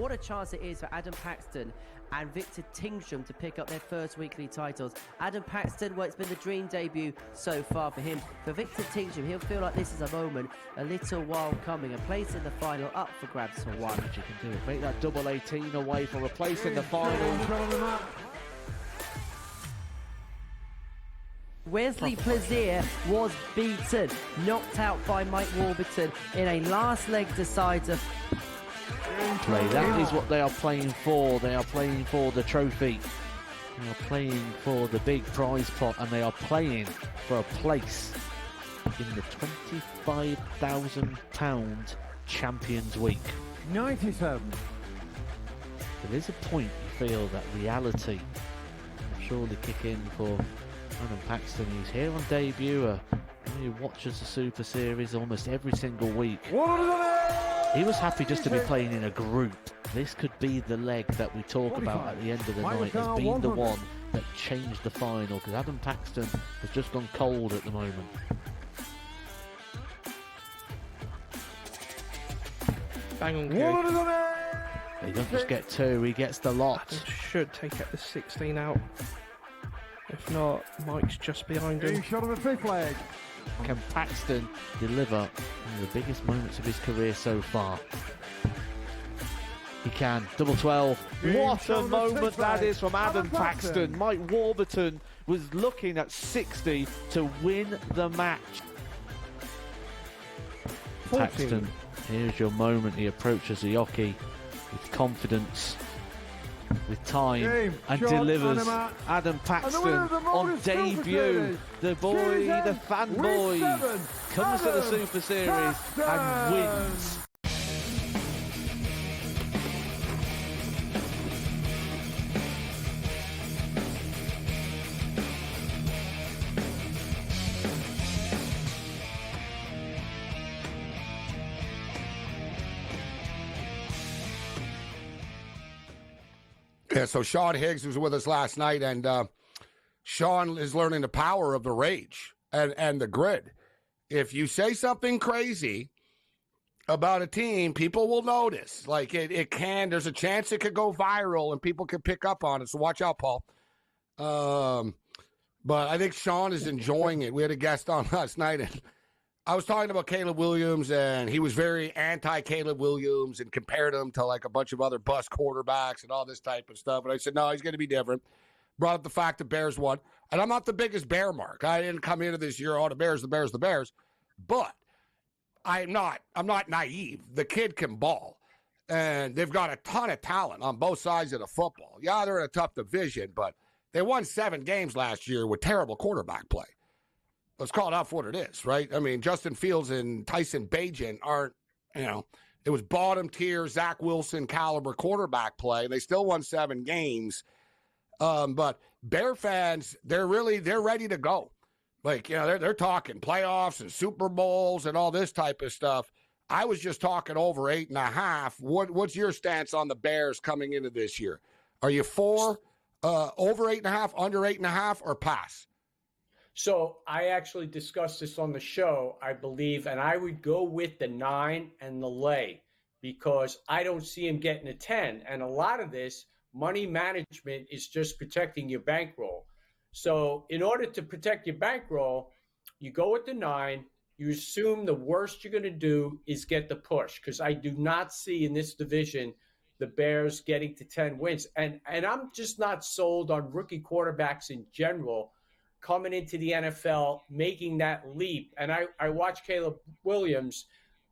What a chance it is for Adam Paxton and Victor Tingsham to pick up their first weekly titles. Adam Paxton, well, it's been the dream debut so far for him. For Victor Tingsham, he'll feel like this is a moment a little while coming. A place in the final up for grabs for one. You can do it. Make that double 18 away for a place in the final. Wesley Plaisir was beaten, knocked out by Mike Warburton in a last leg decider. Play. That is what they are playing for. They are playing for the trophy. They are playing for the big prize pot, and they are playing for a place in the £25,000 Champions Week. 97. There is a point you feel that reality will surely kick in for Adam Paxton. He's here on debut. He watches the Super Series almost every single week. He was happy just to be playing in a group. This could be the leg that we talk about at the end of the night as being the one that changed the final, because Adam Paxton has just gone cold at the moment. Bang on, He doesn't just get two, he gets the lot. Adam should take out the 16 out. If not, Mike's just behind him. Shot on the fifth leg. Can Paxton deliver one of the biggest moments of his career so far? He can. Double 12. What a moment that is from Adam Paxton. Mike Warburton was looking at 60 to win the match. Paxton, here's your moment. He approaches the hockey with confidence, with time, and delivers. Adam Paxton on debut. The boy, the fanboy, comes to the Super Series and wins. Yeah, so Sean Higgs was with us last night, and Sean is learning the power of the rage and the grid. If you say something crazy about a team, people will notice. Like, it can, there's a chance it could go viral and people can pick up on it, so watch out, Paul. But I think Sean is enjoying it. We had a guest on last night, and I was talking about Caleb Williams, and he was very anti-Caleb Williams and compared him to like a bunch of other bust quarterbacks and all this type of stuff. And I said, no, he's going to be different. Brought up the fact that Bears won. And I'm not the biggest Bear mark. I didn't come into this year, the Bears. But I'm not naive. The kid can ball. And they've got a ton of talent on both sides of the football. Yeah, they're in a tough division, but they won 7 games last year with terrible quarterback play. Let's call it out for what it is, right? I mean, Justin Fields and Tyson Bagent aren't, it was bottom tier Zach Wilson caliber quarterback play. They still won 7 games. But Bear fans, they're ready to go. Like, they're talking playoffs and Super Bowls and all this type of stuff. I was just talking over 8.5. What's your stance on the Bears coming into this year? Are you for over 8.5, under 8.5, or pass? So I actually discussed this on the show, I believe, and I would go with the 9 and the lay because I don't see him getting a 10. And a lot of this money management is just protecting your bankroll. So in order to protect your bankroll, you go with the 9. You assume the worst you're going to do is get the push, because I do not see in this division the Bears getting to 10 wins. And I'm just not sold on rookie quarterbacks in general coming into the NFL, making that leap. And I watched Caleb Williams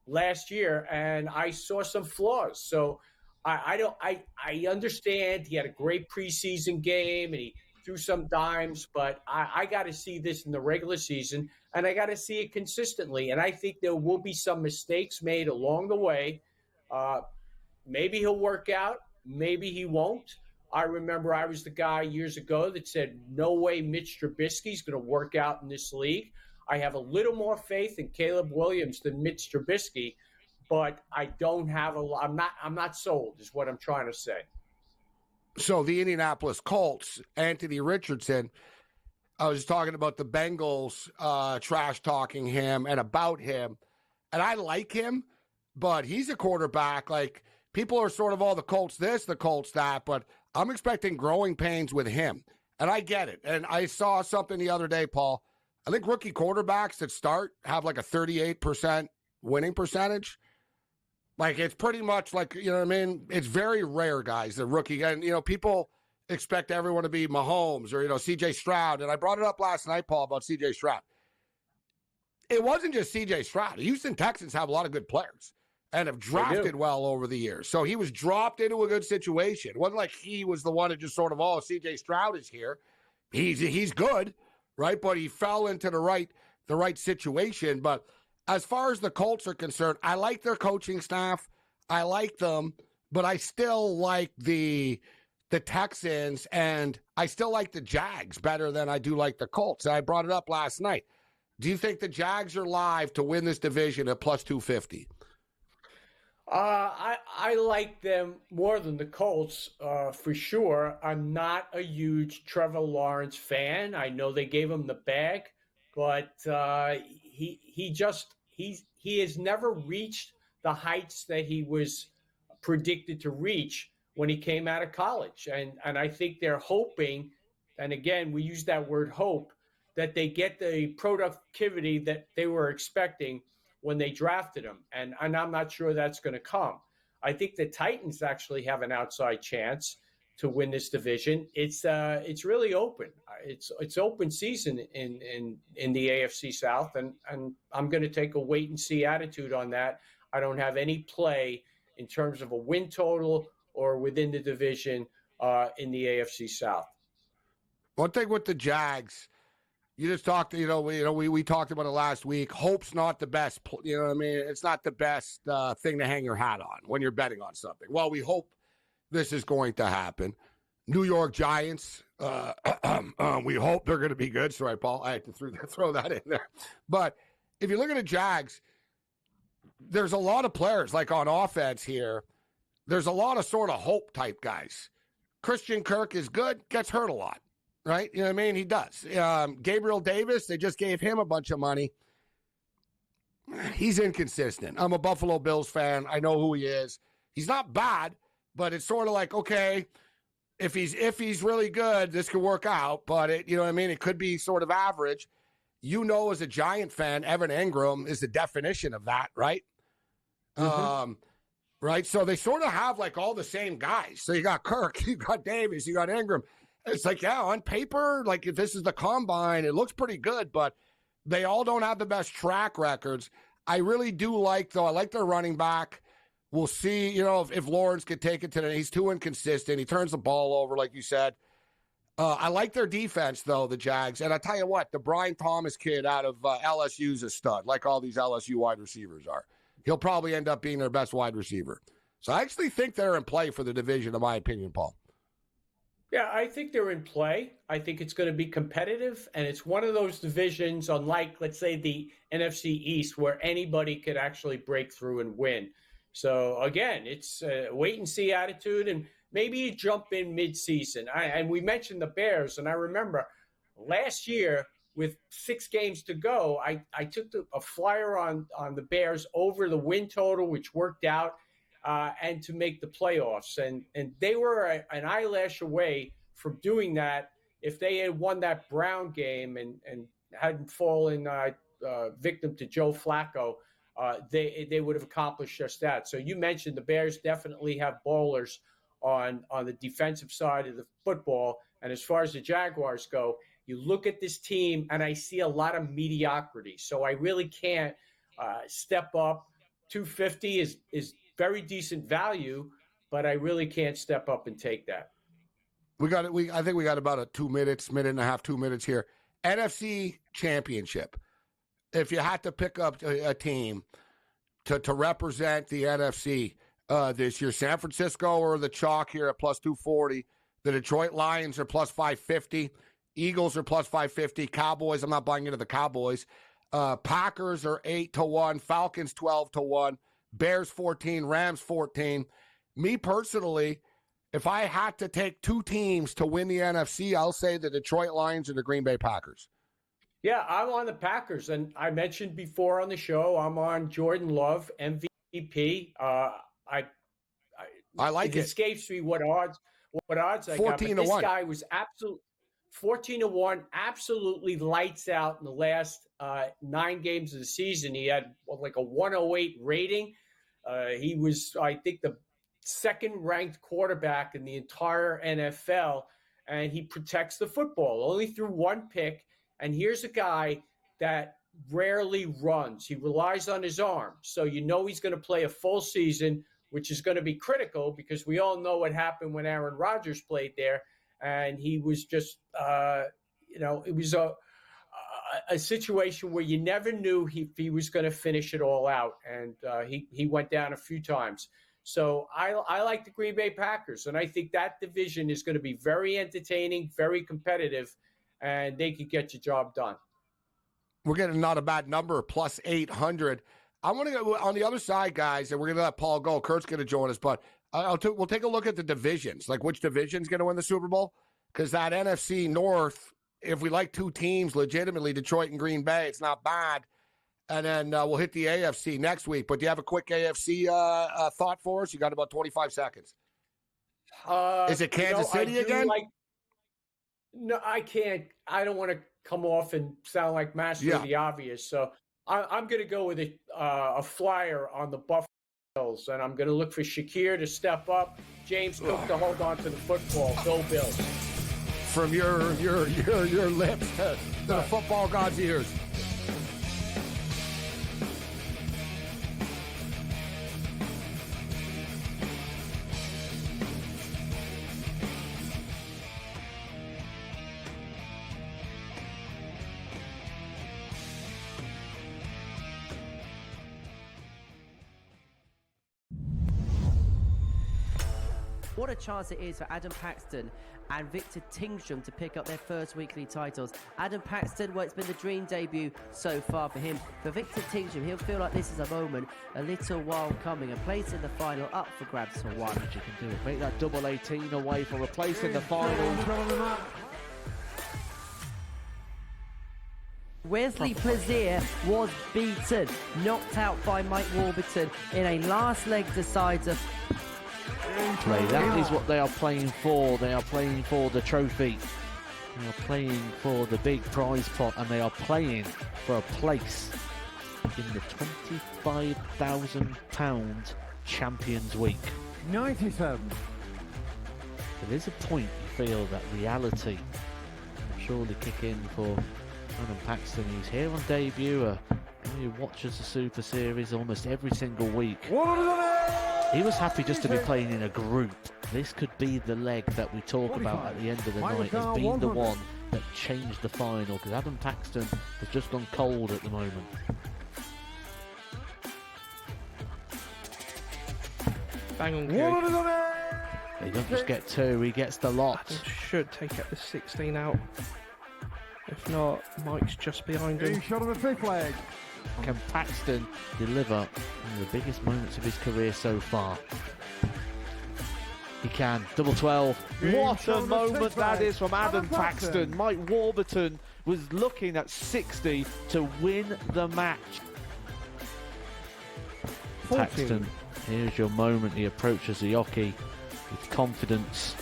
last year, and I saw some flaws. So I understand he had a great preseason game, and he threw some dimes, but I got to see this in the regular season, and I got to see it consistently. And I think there will be some mistakes made along the way. Maybe he'll work out. Maybe he won't. I remember I was the guy years ago that said, no way Mitch Trubisky's going to work out in this league. I have a little more faith in Caleb Williams than Mitch Trubisky, but I don't have I'm not sold is what I'm trying to say. So the Indianapolis Colts, Anthony Richardson, I was talking about the Bengals trash talking him and about him, and I like him, but he's a quarterback. Like, people are sort of all the Colts this, the Colts that, but I'm expecting growing pains with him. And I get it. And I saw something the other day, Paul. I think rookie quarterbacks that start have like a 38% winning percentage. Like, it's pretty much like, you know what I mean? It's very rare, guys, the rookie. And, you know, people expect everyone to be Mahomes or, you know, C.J. Stroud. And I brought it up last night, Paul, about C.J. Stroud. It wasn't just C.J. Stroud. The Houston Texans have a lot of good players and have drafted well over the years. So he was dropped into a good situation. It wasn't like he was the one that just sort of, oh, C.J. Stroud is here. He's good, right? But he fell into the right situation. But as far as the Colts are concerned, I like their coaching staff. I like them, but I still like the Texans, and I still like the Jags better than I do like the Colts. And I brought it up last night. Do you think the Jags are live to win this division at plus 250? I like them more than the Colts, for sure. I'm not a huge Trevor Lawrence fan. I know they gave him the bag, but he has never reached the heights that he was predicted to reach when he came out of college. And I think they're hoping, and again, we use that word hope, that they get the productivity that they were expecting when they drafted him. And I'm not sure that's going to come. I think the Titans actually have an outside chance to win this division. It's really open. It's open season in the AFC South, and I'm going to take a wait and see attitude on that. I don't have any play in terms of a win total or within the division in the AFC South. One thing with the Jags, you just talked, we talked about it last week. Hope's not the best, you know what I mean? It's not the best thing to hang your hat on when you're betting on something. Well, we hope this is going to happen. New York Giants, we hope they're going to be good. Sorry, Paul, I had to throw that in there. But if you look at the Jags, there's a lot of players like on offense here. There's a lot of sort of hope type guys. Christian Kirk is good, gets hurt a lot, right? You know what I mean? He does. Gabriel Davis, they just gave him a bunch of money. He's inconsistent. I'm a Buffalo Bills fan. I know who he is. He's not bad, but it's sort of like, okay, if he's really good, this could work out. But you know what I mean? It could be sort of average. You know, as a Giant fan, Evan Ingram is the definition of that, right? Mm-hmm. Right. So they sort of have like all the same guys. So you got Kirk, you got Davis, you got Ingram. It's like, yeah, on paper, like if this is the combine, it looks pretty good, but they all don't have the best track records. I really do like, though, I like their running back. We'll see, you know, if Lawrence could take it today. He's too inconsistent. He turns the ball over, like you said. I like their defense, though, the Jags. And I tell you what, the Brian Thomas kid out of LSU's a stud, like all these LSU wide receivers are. He'll probably end up being their best wide receiver. So I actually think they're in play for the division, in my opinion, Paul. Yeah, I think they're in play. I think it's going to be competitive, and it's one of those divisions, unlike, let's say, the NFC East, where anybody could actually break through and win. So, again, it's a wait-and-see attitude, and maybe you jump in mid-season. And we mentioned the Bears, and I remember last year with 6 games to go, I took a flyer on the Bears over the win total, which worked out, and to make the playoffs. And they were an eyelash away from doing that if they had won that Brown game and hadn't fallen victim to Joe Flacco. They would have accomplished just that. So you mentioned the Bears definitely have ballers on the defensive side of the football. And as far as the Jaguars go, you look at this team and I see a lot of mediocrity. So I really can't step up. 250 is very decent value, but I really can't step up and take that. I think we got about 2 minutes, minute and a half, 2 minutes here. NFC Championship. If you had to pick up a team to represent the NFC this year, San Francisco or the chalk here at plus 240. The Detroit Lions are plus 550. Eagles are plus 550. Cowboys, I'm not buying into the Cowboys. Packers are 8-1. Falcons 12-1. Bears 14. Rams 14. Me personally, if I had to take 2 teams to win the NFC, I'll say the Detroit Lions or the Green Bay Packers. Yeah, I'm on the Packers, and I mentioned before on the show, I'm on Jordan Love, MVP. I like it. It escapes me what odds I got. But 14 to this 1. guy was absolutely 14 to 1, absolutely lights out in the last 9 games of the season. He had like a 108 rating. He was, I think, the second-ranked quarterback in the entire NFL, and he protects the football. Only threw 1 pick, and here's a guy that rarely runs. He relies on his arm, so you know he's going to play a full season, which is going to be critical because we all know what happened when Aaron Rodgers played there, and he was just, it was a situation where you never knew if he was going to finish it all out, and he went down a few times. So I like the Green Bay Packers, and I think that division is going to be very entertaining, very competitive, and they could get your job done. We're getting not a bad number, plus 800. I want to go on the other side, guys, and we're going to let Paul go. Kurt's going to join us, but we'll take a look at the divisions, like which division's going to win the Super Bowl, because that NFC North, if we like 2 teams legitimately, Detroit and Green Bay, it's not bad. And then we'll hit the AFC next week. But do you have a quick AFC thought for us? You got about 25 seconds. Is it Kansas City again? No, I can't. I don't want to come off and sound like master of the obvious. So I'm going to go with a flyer on the Buffalo Bills, and I'm going to look for Shakir to step up, James Cook to hold on to the football. Go Bills. From your lips to the football god's ears. What a chance it is for Adam Paxton and Victor Tingsham to pick up their first weekly titles. Adam Paxton, well, it's been the dream debut so far for him. For Victor Tingsham, he'll feel like this is a moment a little while coming. A place in the final up for grabs for one. You can do it. Make that double 18 away for a place in the final. Wesley Plaisir was beaten, knocked out by Mike Warburton in a last leg decider. Play. That is what they are playing for. They are playing for the trophy. They are playing for the big prize pot, and they are playing for a place in the £25,000 Champions Week. 97. There is a point you feel that reality will surely kick in for Adam Paxton. He's here on debut. He watches the Super Series almost every single week. He was happy just to be playing in a group. This could be the leg that we talk about at the end of the night as being the one that changed the final, because Adam Paxton has just gone cold at the moment. Bang on, He doesn't just get 2, he gets the lot. Adam should take up the 16 out. If not, Mike's just behind him. Shot on the fifth leg. Can Paxton deliver one of the biggest moments of his career so far? He can. Double 12. What a moment that is from Adam Paxton. Mike Warburton was looking at 60 to win the match. Paxton, here's your moment. He approaches the hockey with confidence,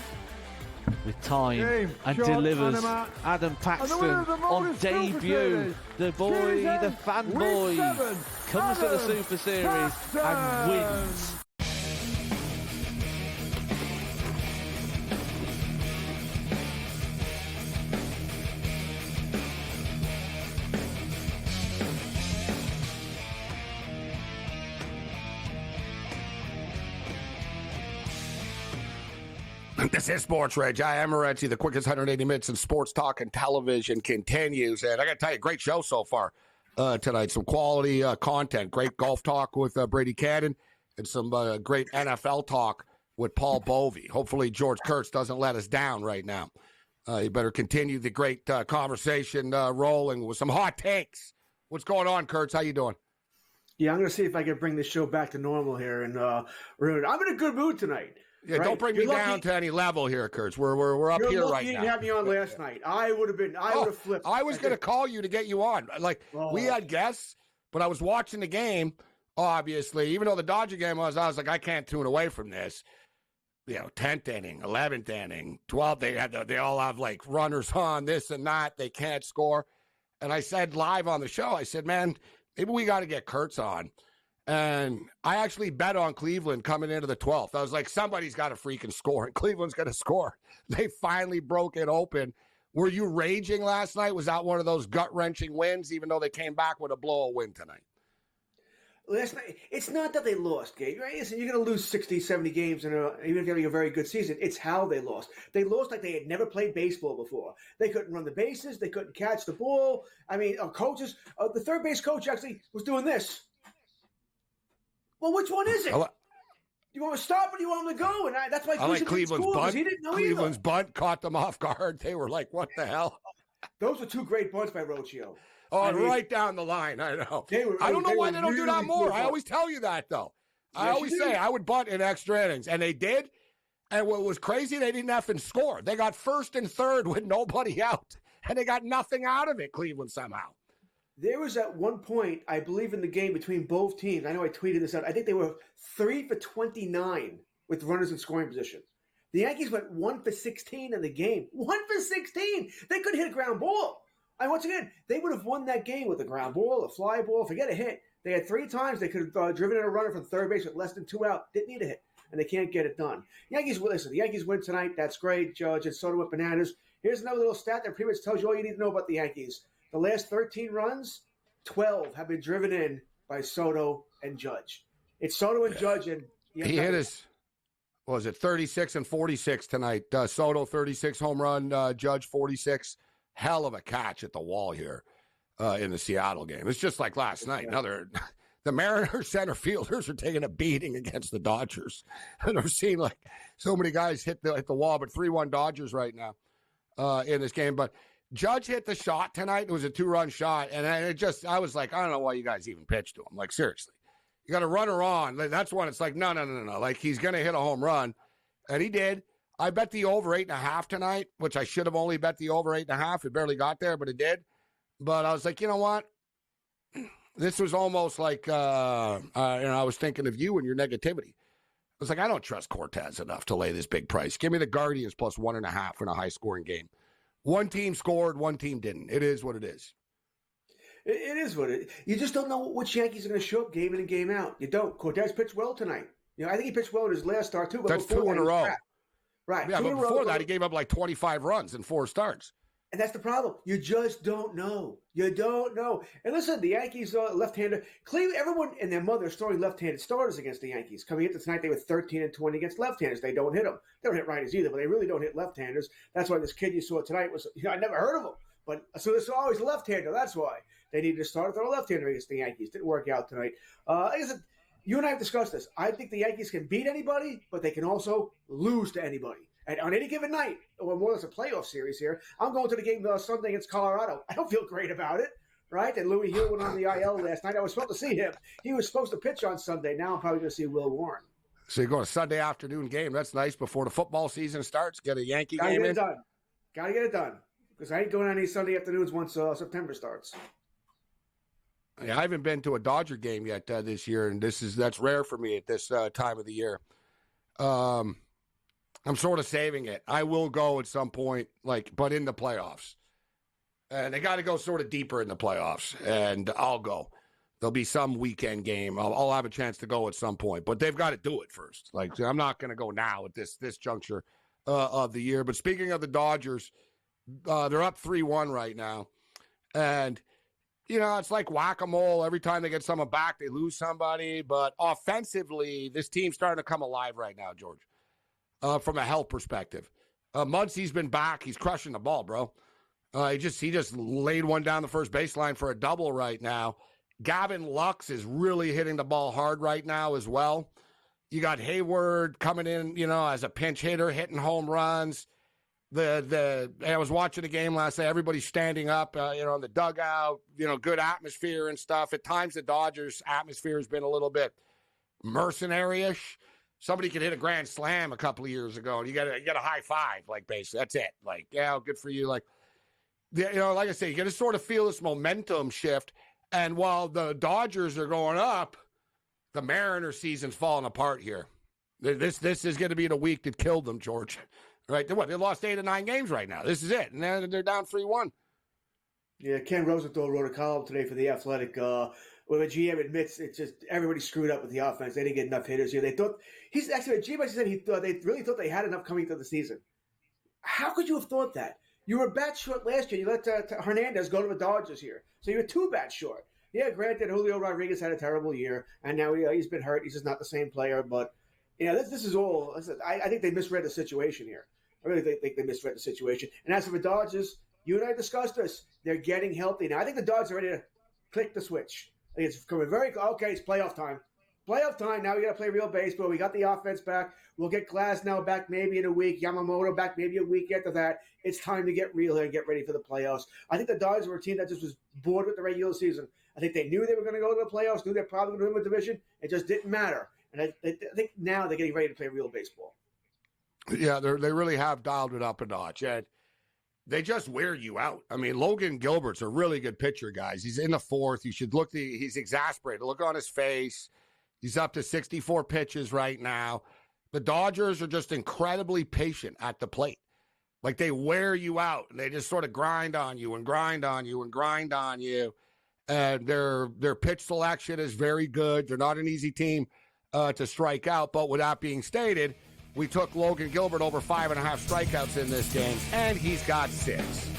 with time, and delivers. Adam Paxton on debut. The boy, the fanboy, comes to the Super Series and wins. This is SportsRage. I am Morency. The quickest 180 minutes in sports talk and television continues. And I got to tell you, great show so far tonight. Some quality content. Great golf talk with Brady Cannon and some great NFL talk with Paul Bovey. Hopefully George Kurtz doesn't let us down right now. You better continue the great conversation rolling with some hot takes. What's going on, Kurtz? How you doing? Yeah, I'm going to see if I can bring this show back to normal here. And I'm in a good mood tonight. Yeah, right? Don't bring me down to any level here, Kurtz. We're up here right now. You didn't have me on last night. I would have flipped. I was going to call you to get you on. We had guests, but I was watching the game, obviously. Even though the Dodger game was, I was like, I can't tune away from this. 10th inning, 11th inning, 12th. They all have like runners on this and that. They can't score. And I said live on the show, I said, man, maybe we got to get Kurtz on. And I actually bet on Cleveland coming into the 12th. I was like, somebody's got to freaking score, and Cleveland's going to score. They finally broke it open. Were you raging last night? Was that one of those gut-wrenching wins, even though they came back with a blow win tonight? Last night, it's not that they lost, Gabe. Right? Listen, you're going to lose 60, 70 games, even if you're having a very good season. It's how they lost. They lost like they had never played baseball before. They couldn't run the bases. They couldn't catch the ball. I mean, coaches, the third base coach actually was doing this. Well, which one is it? You want to stop or do you want him to go? And that's why I like Cleveland's bunt. He didn't know Cleveland's bunt caught them off guard. They were like, what the hell? Those were two great bunts by Rocchio. Oh, right down the line. I know. I don't know why they don't do that more. I always tell you that, though. I always say I would bunt in extra innings, and they did. And what was crazy, they didn't effing score. They got first and third with nobody out, and they got nothing out of it, Cleveland, somehow. There was at one point, I believe, in the game between both teams. I know I tweeted this out. I think they were 3 for 29 with runners in scoring position. The Yankees went 1 for 16 in the game. 1 for 16. They couldn't hit a ground ball. And once again, they would have won that game with a ground ball, a fly ball, forget a hit. They had 3 times they could have driven in a runner from third base with less than 2 out. Didn't need a hit, and they can't get it done. The Yankees win tonight. That's great. Judge and Soto with bananas. Here's another little stat that pretty much tells you all you need to know about the Yankees. The last 13 runs, 12 have been driven in by Soto and Judge. It's Soto and Judge. And he hit his, 36 and 46 tonight. Soto, 36 home run. Judge, 46. Hell of a catch at the wall here in the Seattle game. It's just like last night. The Mariners center fielders are taking a beating against the Dodgers. I've never seen like so many guys hit the wall, but 3-1 Dodgers right now in this game. But Judge hit the shot tonight. It was a 2-run shot. And I was like, I don't know why you guys even pitched to him. Like, seriously, you got a runner on. That's when it's like, no. Like, he's going to hit a home run. And he did. I bet the over 8.5 tonight, which I should have only bet the over 8.5. It barely got there, but it did. But I was like, you know what? This was almost like, I was thinking of you and your negativity. I was like, I don't trust Cortez enough to lay this big price. Give me the Guardians plus 1.5 in a high-scoring game. One team scored, one team didn't. It is what it is. It is what it is. You just don't know which Yankees are going to show up game in and game out. You don't. Cortez pitched well tonight. I think he pitched well in his last start, too. But that's 2 in a row. Right. Yeah, but before that, he gave up like 25 runs in 4 starts. And that's the problem. You just don't know. You don't know. And listen, the Yankees left-hander. Cleveland, everyone and their mother is throwing left-handed starters against the Yankees. Coming into tonight, they were 13 and 20 against left-handers. They don't hit them. They don't hit righters either, but they really don't hit left-handers. That's why this kid you saw tonight was, I never heard of him. But so there's always a left-hander. That's why they needed to start throw a left-hander against the Yankees. Didn't work out tonight. Like I said, you and I have discussed this. I think the Yankees can beat anybody, but they can also lose to anybody. And on any given night, or more than a playoff series here, I'm going to the game Sunday against Colorado. I don't feel great about it, right? And Louis Hill went on the IL last night. I was supposed to see him. He was supposed to pitch on Sunday. Now I'm probably going to see Will Warren. So you're going to Sunday afternoon game. That's nice before the football season starts. Get a Yankee game in. Got to get it done. Because I ain't going on any Sunday afternoons once September starts. Yeah, I haven't been to a Dodger game yet this year, and that's rare for me at this time of the year. I'm sort of saving it. I will go at some point, but in the playoffs. And they got to go sort of deeper in the playoffs, and I'll go. There'll be some weekend game. I'll have a chance to go at some point, but they've got to do it first. I'm not going to go now at this juncture of the year. But speaking of the Dodgers, they're up 3-1 right now. And, it's like whack-a-mole. Every time they get someone back, they lose somebody. But offensively, this team's starting to come alive right now, George. From a health perspective. Muncie's been back. He's crushing the ball, bro. He just laid one down the first baseline for a double right now. Gavin Lux is really hitting the ball hard right now as well. You got Hayward coming in, as a pinch hitter, hitting home runs. I was watching the game last night. Everybody's standing up, on the dugout, good atmosphere and stuff. At times, the Dodgers' atmosphere has been a little bit mercenary-ish. Somebody could hit a grand slam a couple of years ago, and you get a high five, basically. That's it. Good for you. Like I say, you got to sort of feel this momentum shift. And while the Dodgers are going up, the Mariners season's falling apart here. This is going to be the week that killed them, George. Right? They lost 8 of 9 games right now. This is it, and they're down 3-1. Yeah, Ken Rosenthal wrote a column today for The Athletic where the GM admits it's just everybody screwed up with the offense. They didn't get enough hitters here. They thought he's actually the GM said they really thought they had enough coming into the season. How could you have thought that? You were bat short last year. You let Hernandez go to the Dodgers here, so you were 2 bats short. Yeah, granted, Julio Rodriguez had a terrible year, and now he's been hurt. He's just not the same player. But this is all. I think they misread the situation here. I really think they misread the situation. And as for the Dodgers, you and I discussed this. They're getting healthy now. I think the Dodgers are ready to click the switch. I think it's coming okay. It's playoff time. Playoff time. Now we got to play real baseball. We got the offense back. We'll get Glasnow back maybe in a week. Yamamoto back maybe a week after that. It's time to get real here and get ready for the playoffs. I think the Dodgers were a team that just was bored with the regular season. I think they knew they were going to go to the playoffs, knew they're probably going to win the division. It just didn't matter. And I think now they're getting ready to play real baseball. Yeah, they really have dialed it up a notch. And they just wear you out. I mean, Logan Gilbert's a really good pitcher, guys. He's in the 4th. You should look. He's exasperated. Look on his face. He's up to 64 pitches right now. The Dodgers are just incredibly patient at the plate. Like, they wear you out. They just sort of grind on you and grind on you and grind on you. And their pitch selection is very good. They're not an easy team to strike out. But with that being stated, we took Logan Gilbert over 5.5 strikeouts in this game, and he's got 6.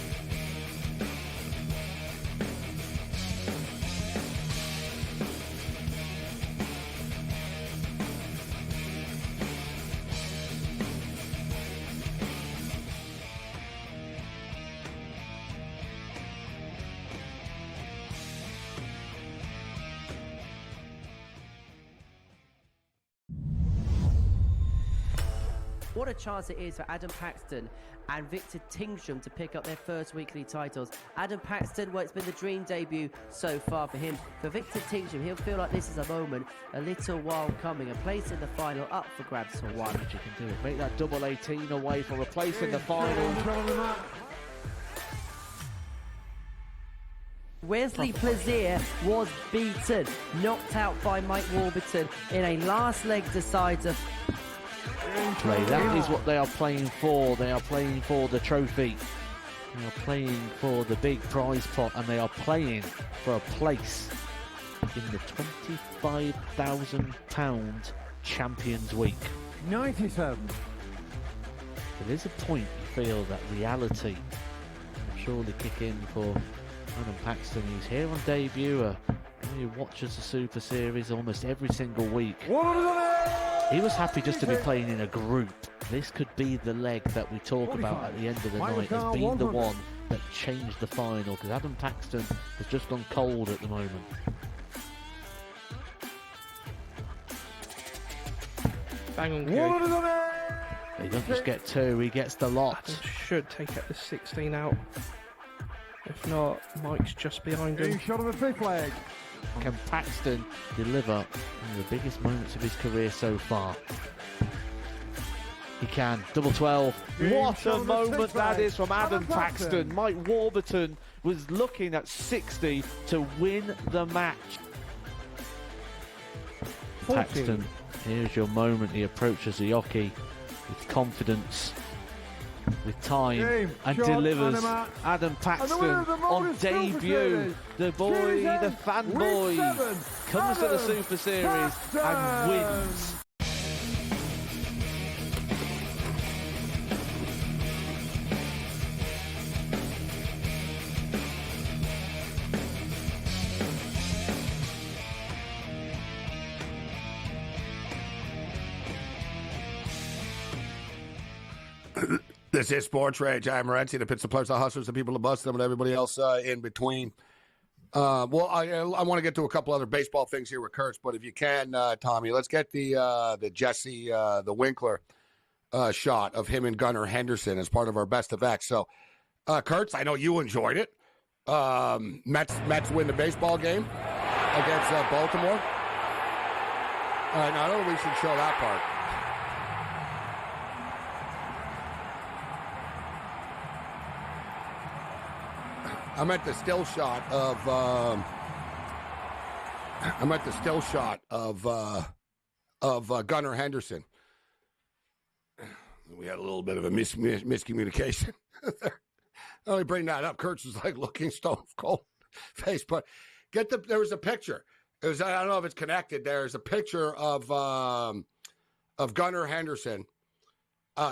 What a chance it is for Adam Paxton and Victor Tingsham to pick up their first weekly titles. Adam Paxton, well, it's been the dream debut so far for him. For Victor Tingsham, he'll feel like this is a moment a little while coming. A place in the final up for grabs for one. You can do it. Make that double 18 away for a place in the final. Wesley Plaisir was beaten, knocked out by Mike Warburton in a last leg decider. Play. That is what they are playing for. They are playing for the trophy. They are playing for the big prize pot, and they are playing for a place in the £25,000 Champions Week. 97. There is a point you feel that reality will surely kick in for Adam Paxton. He's here on debut. He watches the Super Series almost every single week. He was happy just to be playing in a group. This could be the leg that we talk about at the end of the night as being the one that changed the final, because Adam Paxton has just gone cold at the moment. Bang on cue. He doesn't just get 2, he gets the lot. Adam should take up the 16 out. If not, Mike's just behind him. Shot on the 5th leg. Can Paxton deliver one of the biggest moments of his career so far? He can. Double 12. What a moment that is from Adam Paxton. Mike Warburton was looking at 60 to win the match. Paxton, here's your moment. He approaches the hockey with confidence, with time, and delivers. Adam Paxton on debut. The boy, the fanboy, comes to the Super Series and wins. This is SportsRage. I'm Morency, the pits, the players, the hustlers, the people, the bust them, and everybody else in between. I want to get to a couple other baseball things here with Kurtz, but if you can, Tommy, let's get the Jesse the Winkler shot of him and Gunnar Henderson as part of our best of X. So, Kurtz, I know you enjoyed it. Mets win the baseball game against Baltimore. All right, now I don't know if we should show that part. I'm at the still shot of Gunnar Henderson. We had a little bit of a miscommunication. I only bring that up. Kurtz was like looking stone cold face, but there was a picture. I don't know if it's connected. There's a picture of Gunnar Henderson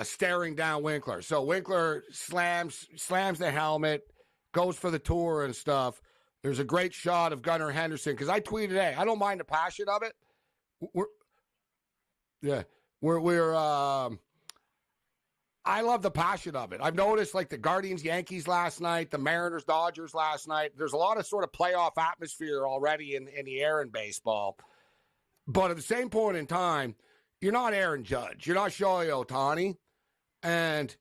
staring down Winkler. So Winkler slams the helmet, goes for the tour and stuff. There's a great shot of Gunnar Henderson because I tweeted, "Hey, I don't mind the passion of it." I love the passion of it. I've noticed like the Guardians Yankees last night, the Mariners Dodgers last night. There's a lot of sort of playoff atmosphere already in the air in baseball. But at the same point in time, you're not Aaron Judge. You're not Shohei Ohtani. And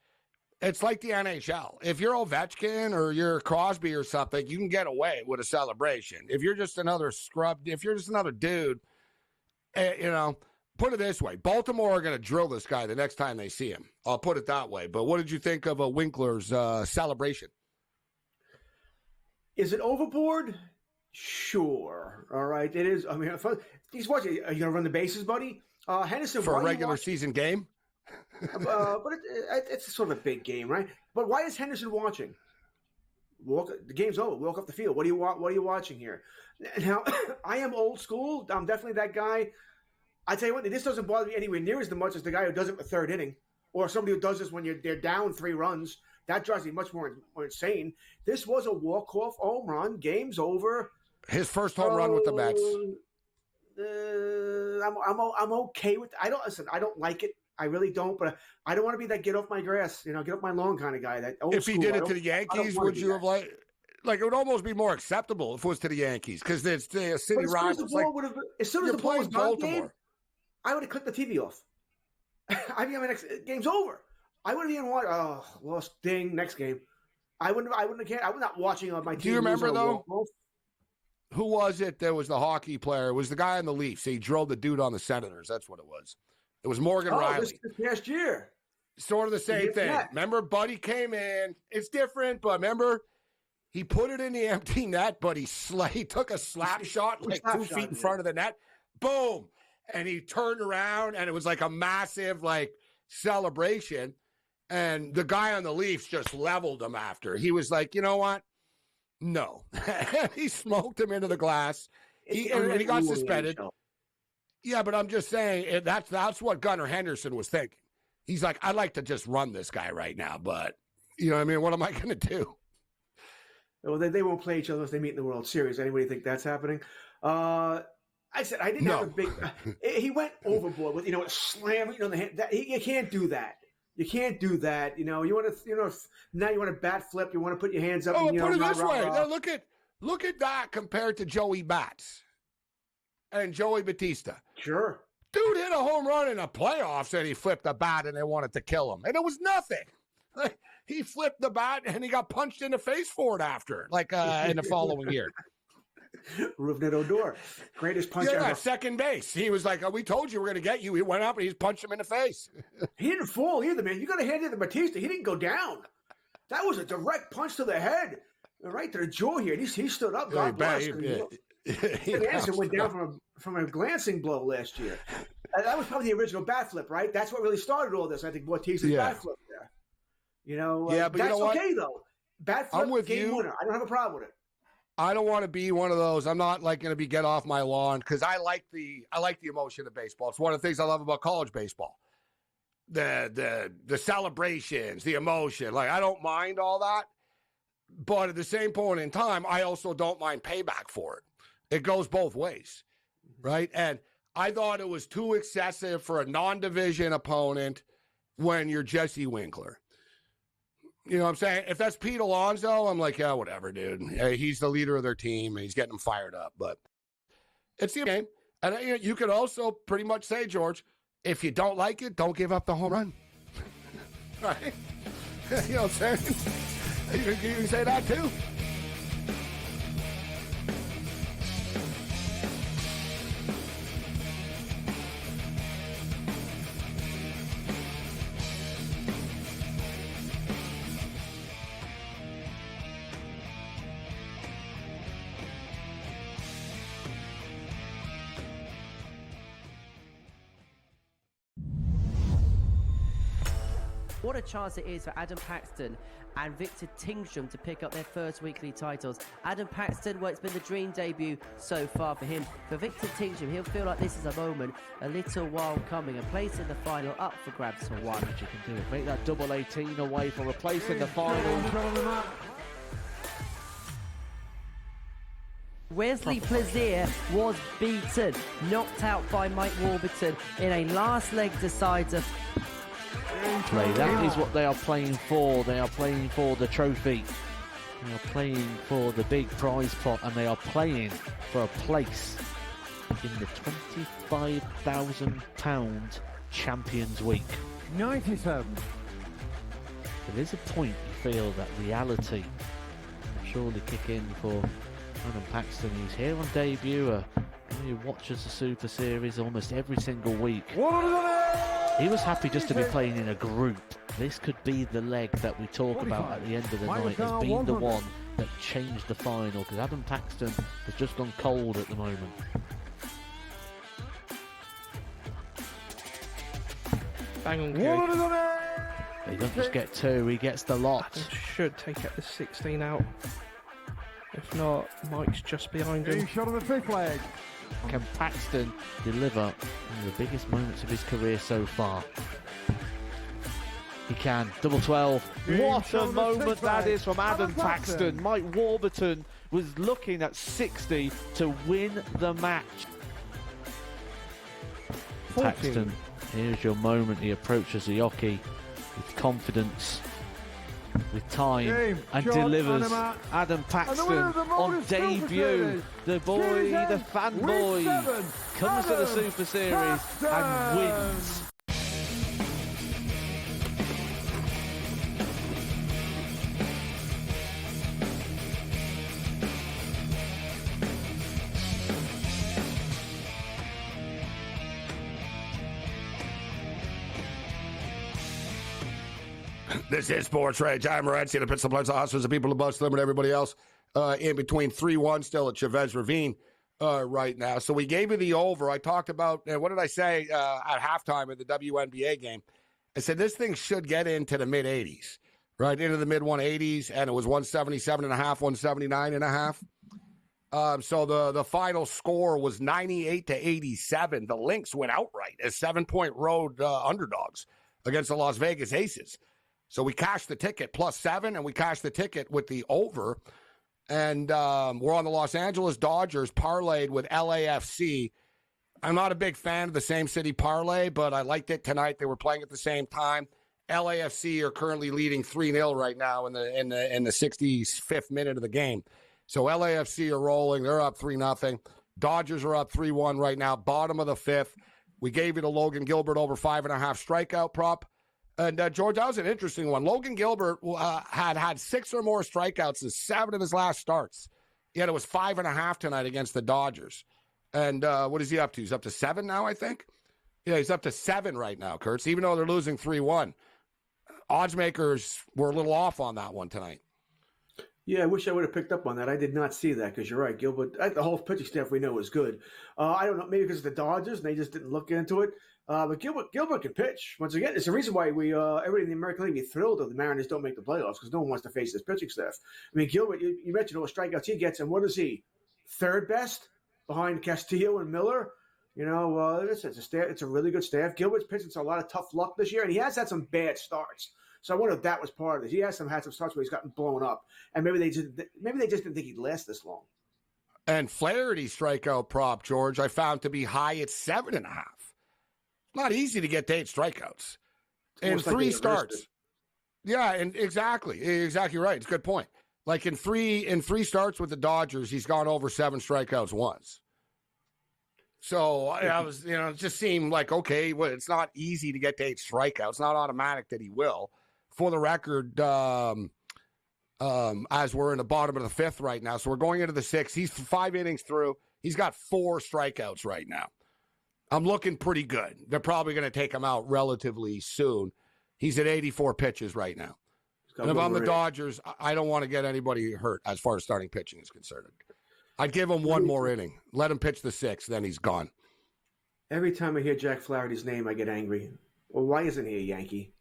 it's like the NHL. If you're Ovechkin or you're Crosby or something, you can get away with a celebration. If you're just another scrub, if you're just another dude, put it this way. Baltimore are going to drill this guy the next time they see him. I'll put it that way. But what did you think of Winkler's celebration? Is it overboard? Sure. All right. It is. I mean, he's watching. Are you going to run the bases, buddy? Henderson, for a regular season game? But it's sort of a big game, right? But why is Henderson watching? The game's over. Walk off the field. What are you watching here? Now, I am old school. I'm definitely that guy. I tell you what, this doesn't bother me anywhere near as much as the guy who does it in the third inning, or somebody who does this when they're down 3 runs. That drives me much more insane. This was a walk-off home run. Game's over. His first home run with the Mets. I'm okay with. I don't like it. I really don't. But I don't want to be that get off my grass, get off my lawn kind of guy. That old if he school, did it to the Yankees, would you have like it would almost be more acceptable if it was to the Yankees because it's the city rivals. As soon as the ball was gone, game, I would have clicked the TV off. Next game's over. I wouldn't even watch. Oh, lost ding. Next game. I wouldn't have cared. I was not watching on my TV. Do you remember though? Who was it that was the hockey player? It was the guy on the Leafs. He drove the dude on the Senators. That's what it was. It was Morgan Riley. This past year. Sort of the same thing. That. Remember, Buddy came in. It's different, but remember, he put it in the empty net, but he took a slap shot like 2 feet in front of the net. Boom. And he turned around, and it was like a massive celebration. And the guy on the Leafs just leveled him after. He was like, you know what? No. He smoked him into the glass. He got suspended. Yeah, but I'm just saying that's what Gunnar Henderson was thinking. He's like, I'd like to just run this guy right now, but you know what I mean? What am I going to do? Well, they won't play each other if they meet in the World Series. Anybody think that's happening? I said I didn't have a big. He went overboard with slamming on the hand. You can't do that. You can't do that. You want to now you want to bat flip. You want to put your hands up. Oh, and, put it this way. Now, look at that compared to Joey Bats and Joey Batista. Sure. Dude hit a home run in the playoffs and he flipped the bat and they wanted to kill him. And it was nothing. He flipped the bat and he got punched in the face for it after, in the following year. Rougned Odor, greatest punch ever. Second base. He was like, we told you we're going to get you. He went up and he punched him in the face. He didn't fall either, man. You got to hand it to Batista. He didn't go down. That was a direct punch to the head, right to the jaw here. He stood up. God bless him. Anderson went down from a glancing blow last year. That was probably the original bat flip, right? That's what really started all this. I think Batista's bat flip there. But that's okay though. Bat flip, I'm with game winner. I don't have a problem with it. I don't want to be one of those. I'm not going to be get off my lawn because I like the emotion of baseball. It's one of the things I love about college baseball. The celebrations, the emotion. I don't mind all that. But at the same point in time, I also don't mind payback for it. It goes both ways, right? And I thought it was too excessive for a non-division opponent when you're Jesse Winkler. You know what I'm saying? If that's Pete Alonso, I'm like, yeah, whatever, dude. He's the leader of their team, and he's getting them fired up. But it's the game. And you could also pretty much say, George, if you don't like it, don't give up the home run. Right? You know what I'm saying? You can say that, too. What a chance it is for Adam Paxton and Victor Tingsham to pick up their first weekly titles. Adam Paxton, well, it's been the dream debut so far for him. For Victor Tingsham, he'll feel like this is a moment a little while coming. A place in the final up for grabs for one. You can do it. Make that double 18 away for a place in the final. Wesley Plaisir was beaten, knocked out by Mike Warburton in a last leg decider. That is what they are playing for. They are playing for the trophy. They are playing for the big prize pot, and they are playing for a place in the £25,000 Champions Week. 97. There is a point you feel that reality will surely kick in for Adam Paxton. He's here on debut. He watches the Super Series almost every single week. He was happy just to be playing in a group. This could be the leg that we talk about at the end of the night as being the one that changed the final, because Adam Paxton has just gone cold at the moment. Bang on, Q. He doesn't just get two, he gets the lot. Adam should take out the 16 out. If not, Mike's just behind him. Shot on the fifth leg. Can Paxton deliver one of the biggest moments of his career so far? He can. Double 12. What a moment that is from Adam Paxton. Mike Warburton was looking at 60 to win the match. Paxton, here's your moment. He approaches the hockey with confidence, with time, and delivers. Adam Paxton on debut. The boy, the fanboy, comes to the Super Series and wins. This is SportsRage. I'm Morency, the Pittsburgh Blades, the Hustlers, the people above Slim, and everybody else in between. 3-1 still at Chavez Ravine right now. So we gave you the over. I talked about, what did I say at halftime in the WNBA game? I said this thing should get into the mid-80s, right? Into the mid-180s, and it was 177.5, 179.5. So the final score was 98-87. The Lynx went outright as 7-point road underdogs against the Las Vegas Aces. So we cashed the ticket +7, and we cashed the ticket with the over. And we're on the Los Angeles Dodgers parlayed with LAFC. I'm not a big fan of the same city parlay, but I liked it tonight. They were playing at the same time. LAFC are currently leading 3-0 right now in the 65th minute of the game. So LAFC are rolling. They're up 3-0. Dodgers are up 3-1 right now, bottom of the 5th. We gave you the Logan Gilbert over 5.5 strikeout prop. And, George, that was an interesting one. Logan Gilbert had 6 or more strikeouts in 7 of his last starts. Yet it was 5.5 tonight against the Dodgers. And what is he up to? He's up to 7 now, I think? Yeah, he's up to 7 right now, Kurtz, even though they're losing 3-1. Odds makers were a little off on that one tonight. Yeah, I wish I would have picked up on that. I did not see that because you're right, Gilbert. The whole pitching staff we know is good. I don't know, maybe because of the Dodgers and they just didn't look into it. But Gilbert can pitch. Once again, it's the reason why everybody in the American League be thrilled that the Mariners don't make the playoffs because no one wants to face this pitching staff. I mean, Gilbert, you mentioned all the strikeouts he gets, and what is he? Third best behind Castillo and Miller. You know, it's a really good staff. Gilbert's pitching a lot of tough luck this year, and he has had some bad starts. So I wonder if that was part of it. He had some starts where he's gotten blown up, and maybe they just didn't think he'd last this long. And Flaherty's strikeout prop, George, I found to be high at 7.5. Not easy to get to 8 strikeouts in 3 starts. Yeah, and exactly right. It's a good point. Like in three starts with the Dodgers, he's gone over 7 strikeouts once. So I was, it just seemed like, okay, well, it's not easy to get to 8 strikeouts. It's not automatic that he will. For the record, as we're in the bottom of the 5th right now, so we're going into the 6th. He's 5 innings through. He's got 4 strikeouts right now. I'm looking pretty good. They're probably going to take him out relatively soon. He's at 84 pitches right now. And if I'm the Dodgers, I don't want to get anybody hurt as far as starting pitching is concerned. I'd give him one more inning. Let him pitch the 6th, then he's gone. Every time I hear Jack Flaherty's name, I get angry. Well, why isn't he a Yankee?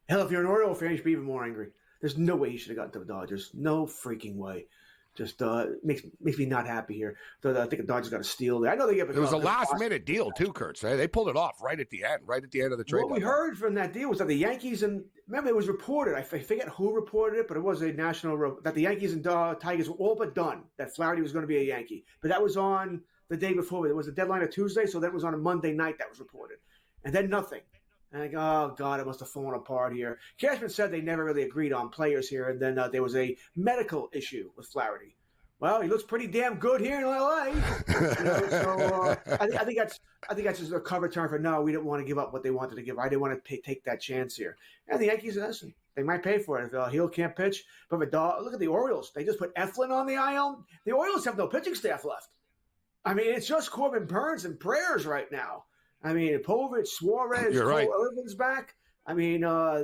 Hell, if you're an Oriole fan, you should be even more angry. There's no way he should have gotten to the Dodgers. No freaking way. Just makes me not happy here. So I think the Dodgers got to steal. I know they get. It was a last-minute deal too, Kurt. So they pulled it off right at the end of the trade. What we heard from that deal was that the Yankees and remember it was reported. I forget who reported it, but it was a national that the Yankees and Tigers were all but done. That Flaherty was going to be a Yankee, but that was on the day before. It was a deadline of Tuesday, so that was on a Monday night. That was reported, and then nothing. And I go, oh, God, it must have fallen apart here. Cashman said they never really agreed on players here, and then there was a medical issue with Flaherty. Well, he looks pretty damn good here in L.A. I think that's just a cover term for no, we didn't want to give up what they wanted to give. I didn't want to take that chance here. And the Yankees, listen, they might pay for it if Hill can't pitch. But look at the Orioles. They just put Eflin on the IL. The Orioles have no pitching staff left. I mean, it's just Corbin Burns and prayers right now. I mean, Povich, Suarez, Cole right. Irvin's back. I mean,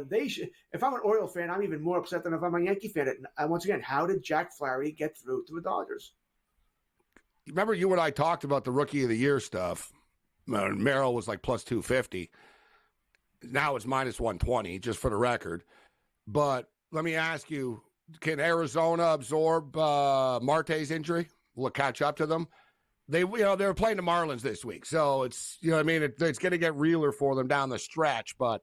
they should. If I'm an Oriole fan, I'm even more upset than if I'm a Yankee fan. Once again, how did Jack Flaherty get through to the Dodgers? Remember, you and I talked about the Rookie of the Year stuff. Merrill was like plus 250. Now it's minus 120, just for the record. But let me ask you: can Arizona absorb Marte's injury? Will it catch up to them? They were playing the Marlins this week, so it's what I mean. It's going to get realer for them down the stretch, but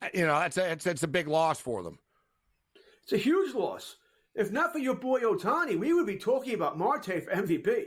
it's a big loss for them. It's a huge loss. If not for your boy Ohtani, we would be talking about Marte for MVP.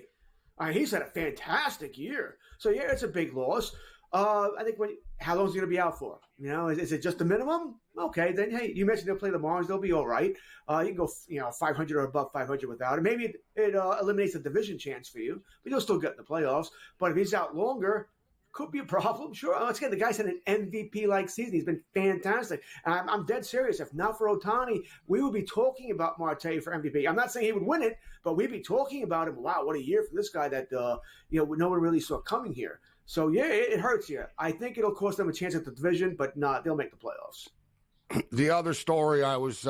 He's had a fantastic year, so yeah, it's a big loss. I think how long is he going to be out for? Is it just the minimum? Okay, then hey, you mentioned they'll play the Marlins; they'll be all right. You can go 500 or above 500 without it. Maybe it eliminates a division chance for you, but you'll still get in the playoffs. But if he's out longer, could be a problem. Sure. Once again, the guy's had an MVP-like season. He's been fantastic. And I'm dead serious. If not for Ohtani, we would be talking about Marte for MVP. I'm not saying he would win it, but we'd be talking about him. Wow, what a year for this guy that no one really saw coming here. So yeah, it hurts here. I think it'll cost them a chance at the division, but they'll make the playoffs. The other story I was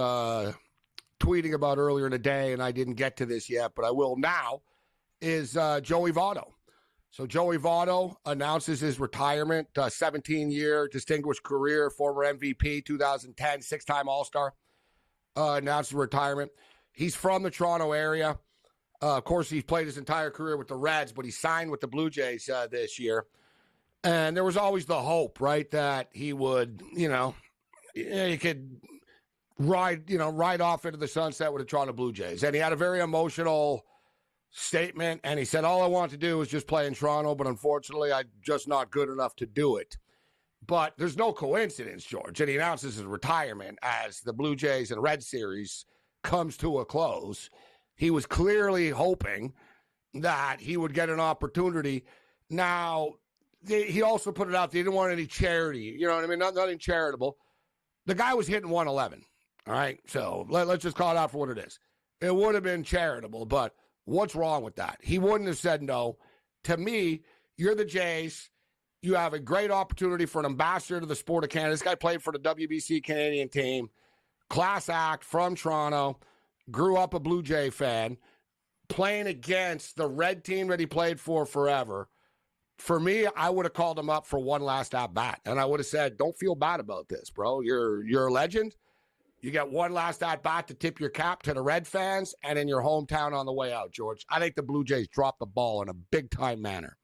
tweeting about earlier in the day, and I didn't get to this yet, but I will now, is Joey Votto. So Joey Votto announces his retirement, 17-year distinguished career, former MVP, 2010, six-time All-Star, announced retirement. He's from the Toronto area. Of course, he's played his entire career with the Reds, but he signed with the Blue Jays this year. And there was always the hope, right, that he would, he could ride off into the sunset with the Toronto Blue Jays. And he had a very emotional statement, and he said, all I want to do is just play in Toronto, but unfortunately, I'm just not good enough to do it. But there's no coincidence, George, and he announces his retirement as the Blue Jays and Red Series comes to a close. He was clearly hoping that he would get an opportunity. Now, he also put it out, they didn't want any charity, you know what I mean? Nothing charitable. The guy was hitting 111, all right? So let's just call it out for what it is. It would have been charitable, but what's wrong with that? He wouldn't have said no. To me, you're the Jays. You have a great opportunity for an ambassador to the sport of Canada. This guy played for the WBC Canadian team. Class act from Toronto. Grew up a Blue Jay fan. Playing against the red team that he played for forever. For me, I would have called him up for one last at-bat. And I would have said, don't feel bad about this, bro. You're a legend. You get one last at-bat to tip your cap to the Red fans and in your hometown on the way out, George. I think the Blue Jays dropped the ball in a big-time manner.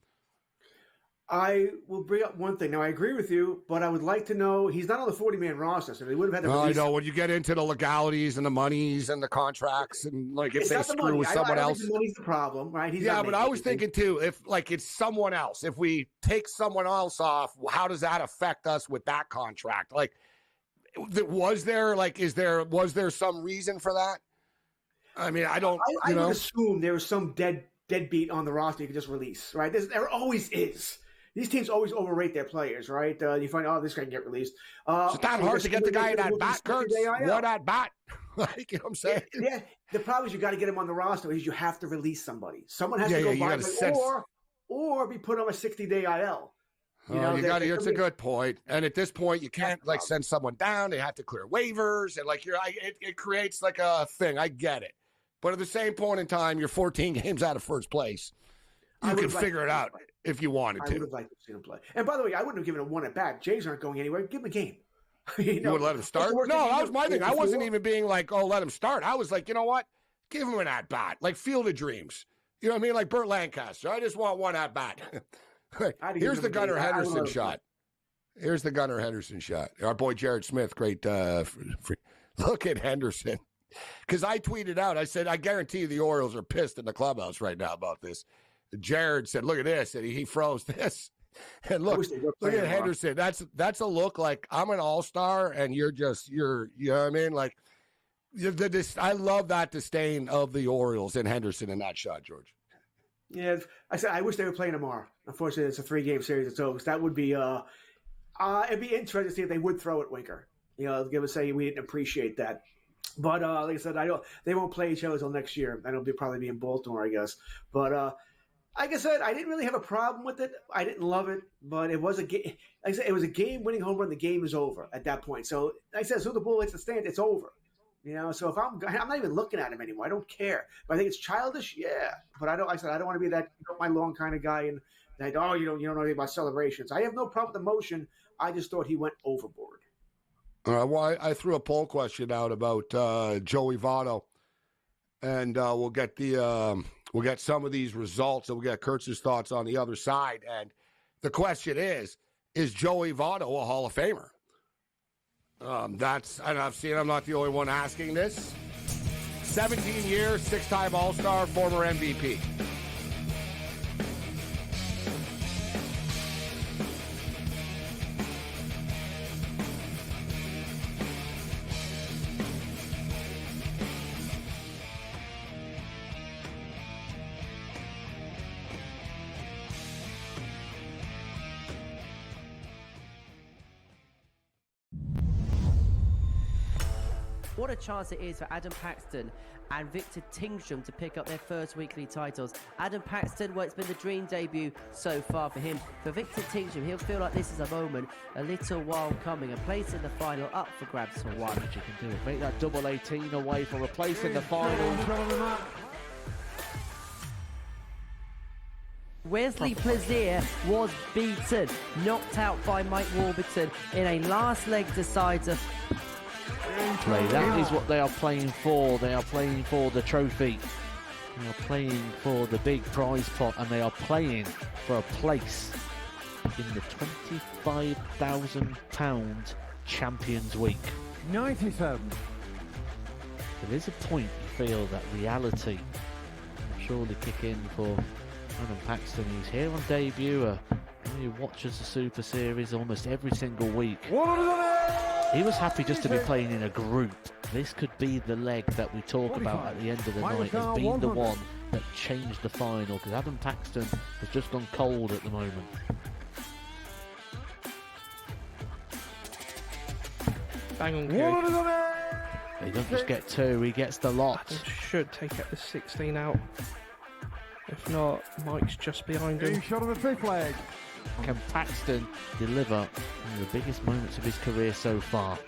I will bring up one thing. Now, I agree with you, but I would like to know, he's not on the 40-man roster, so they would have had to release. I know. When you get into the legalities and the monies and the contracts and, like, if they screw with someone else. The money's the problem, right? But I was thinking, too, if, like, it's someone else. If we take someone else off, how does that affect us with that contract? Like, was there some reason for that? I mean, I don't. I would assume there was some deadbeat on the roster you could just release, right? There always is. These teams always overrate their players, right? You find, this guy can get released. It's not hard to get the guy in that bat, Kurt. One at bat. Like, you know what I'm saying? Yeah. The problem is you got to get him on the roster. Is you have to release somebody. Someone has to go by, or be put on a 60-day IL. It's a good point. And at this point, you can't send someone down. They have to clear waivers, and it creates like a thing. I get it, but at the same point in time, you're 14 games out of first place. You can figure it out if you wanted to. I would have liked to see him play. And by the way, I wouldn't have given him one at bat. Jays aren't going anywhere. Give him a game. You would let him start? No, that was my thing. I wasn't even being like, oh, let him start. I was like, you know what? Give him an at-bat, like Field of Dreams. You know what I mean? Like Burt Lancaster. I just want one at-bat. Here's the Gunnar Henderson shot. Here's the Gunnar Henderson shot. Our boy Jared Smith, great. Look at Henderson. Because I tweeted out, I said, I guarantee you the Orioles are pissed in the clubhouse right now about this. Jared said, look at this. And he froze this. And look at Henderson. That's a look like I'm an all-star and you're you know what I mean? Like, I love that disdain of the Orioles and Henderson in that shot, George. Yeah, I said I wish they were playing tomorrow. Unfortunately, it's a 3-game series. It's over. That would be it'd be interesting to see if they would throw at Winker. You know, give us say we didn't appreciate that. But like I said, they won't play each other until next year. I don't probably be in Baltimore, I guess. But like I said, I didn't really have a problem with it. I didn't love it, but it was a game. Like I said, it was a game-winning home run. The game is over at that point. So like I said, as soon as the ball hits the stand, it's over. You know, so if I'm not even looking at him anymore. I don't care. But I think it's childish, yeah. But I don't want to be that my long kind of guy and that you don't know anything about celebrations. I have no problem with the motion. I just thought he went overboard. All right. Well, I threw a poll question out about Joey Votto, and we'll get some of these results, and we'll get Kurtz's thoughts on the other side. And the question is Joey Votto a Hall of Famer? And I've seen, I'm not the only one asking this. 17 years, 6-time All-Star, former MVP. What a chance it is for Adam Paxton and Victor Tingstrom to pick up their first weekly titles. Adam Paxton, well, it's been the dream debut so far for him. For Victor Tingstrom, he'll feel like this is a moment, a little while coming. A place in the final up for grabs for one. You can do it. Make that double 18 away for a place in the final. Wesley Plaisir was beaten, knocked out by Mike Warburton in a last leg decider. Play. That is what they are playing for. They are playing for the trophy. They are playing for the big prize pot, and they are playing for a place in the £25,000 Champions Week. 97. There is a point you feel that reality will surely kick in for Adam Paxton, who's here on debut. He watches the Super Series almost every single week. He was happy just to be playing in a group. This could be the leg that we talk about at the end of the night as being the one that changed the final, because Adam Paxton has just gone cold at the moment. Bang on, He doesn't just get 2, he gets the lot. Adam should take out the 16 out. If not, Mike's just behind him. Shot on the 5th leg. Can Paxton deliver one of the biggest moments of his career so far?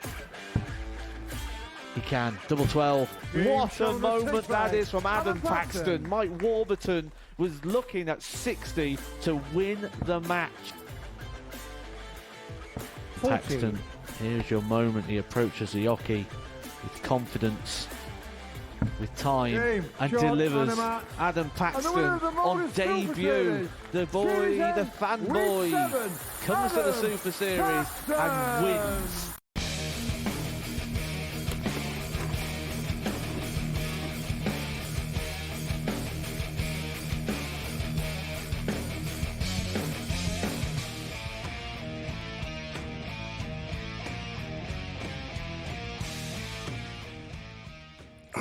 He can. Double 12. What a moment that is from Adam Paxton. Mike Warburton was looking at 60 to win the match. 14. Paxton, here's your moment. He approaches the hockey with confidence, with time, and delivers. Adam Paxton on debut. The boy, the fanboy, comes to the Super Series and wins.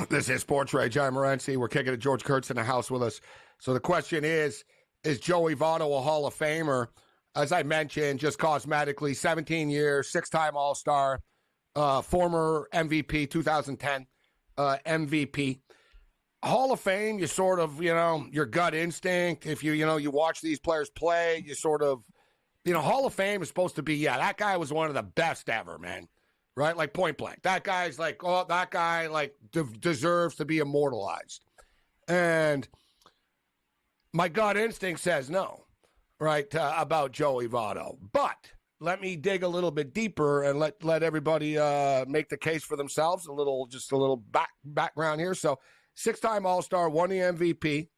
This is SportsRage. I'm Morency. We're kicking it. George Kurtz in the house with us. So the question is Joey Votto a Hall of Famer? As I mentioned, just cosmetically, 17 years, 6-time All-Star, former MVP, 2010 MVP. Hall of Fame, you sort of, your gut instinct. If you watch these players play, you sort of, Hall of Fame is supposed to be, that guy was one of the best ever, man. Right? Like point blank. That guy's like, that guy deserves to be immortalized. And my gut instinct says no, right, about Joey Votto. But let me dig a little bit deeper and let everybody make the case for themselves. Just a little background here. So, 6-time All-Star, won the MVP.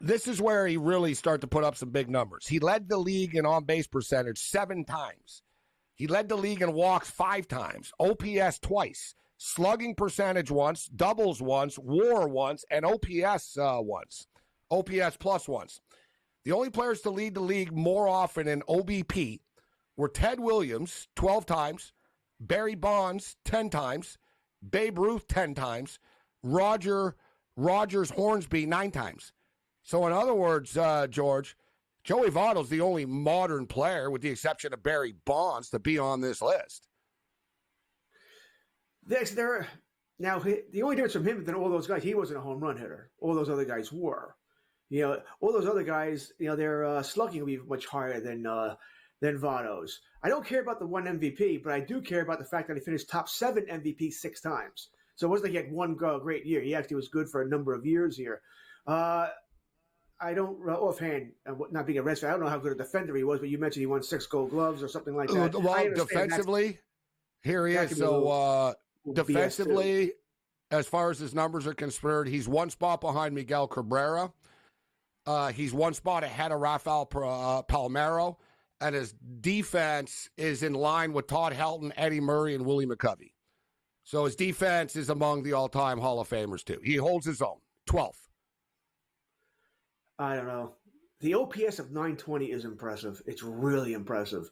This is where he really started to put up some big numbers. He led the league in on-base percentage 7 times. He led the league in walks 5 times, OPS twice, slugging percentage once, doubles once, WAR once, and OPS once, OPS plus once. The only players to lead the league more often in OBP were Ted Williams 12 times, Barry Bonds 10 times, Babe Ruth 10 times, Rogers Hornsby 9 times. So in other words, George, Joey Votto's the only modern player, with the exception of Barry Bonds, to be on this list. Now, the only difference from him than all those guys, he wasn't a home run hitter. All those other guys were. All those other guys, their slugging will be much higher than Votto's. I don't care about the one MVP, but I do care about the fact that he finished top 7 MVP 6 times. So it wasn't like he had one great year. He actually was good for a number of years here. I don't offhand, not being a Reds fan, I don't know how good a defender he was, but you mentioned he won 6 Gold Gloves or something like that. Well, defensively, here he is. So defensively, as far as his numbers are concerned, he's 1 spot behind Miguel Cabrera. He's 1 spot ahead of Rafael Palmeiro, and his defense is in line with Todd Helton, Eddie Murray, and Willie McCovey. So his defense is among the all-time Hall of Famers, too. He holds his own, 12th. I don't know. The OPS of 920 is impressive. It's really impressive.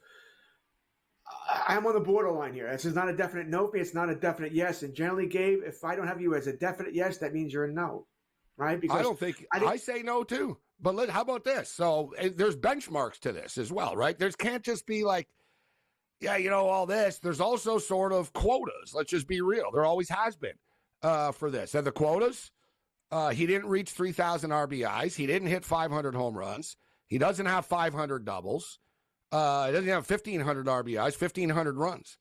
I'm on the borderline here. This is not a definite no. It's not a definite yes. And generally, Gabe, if I don't have you as a definite yes, that means you're a no, right? Because I don't think I say no too. But how about this? So there's benchmarks to this as well, right? There's can't just be like, all this. There's also sort of quotas. Let's just be real. There always has been for this. And the quotas. He didn't reach 3,000 RBIs. He didn't hit 500 home runs. He doesn't have 500 doubles. He doesn't have 1,500 RBIs, 1,500 runs.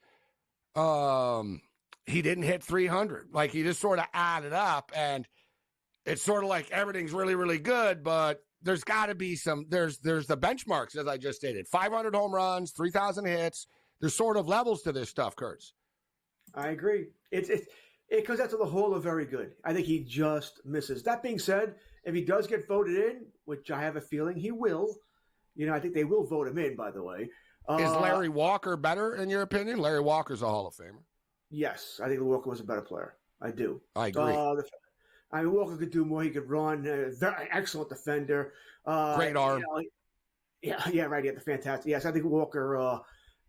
He didn't hit 300. Like, he just sort of added up, and it's sort of like everything's really, really good, but there's got to be there's the benchmarks, as I just stated. 500 home runs, 3,000 hits. There's sort of levels to this stuff, Kurtz. I agree. It comes out to the whole of very good. I think he just misses. That being said, if he does get voted in, which I have a feeling he will, I think they will vote him in, by the way. Is Larry Walker better, in your opinion? Larry Walker's a Hall of Famer. Yes, I think Walker was a better player. I do. I agree. Walker could do more. He could run. Very excellent defender. Great arm. Yeah, right. He had the fantastic. Yes, I think Walker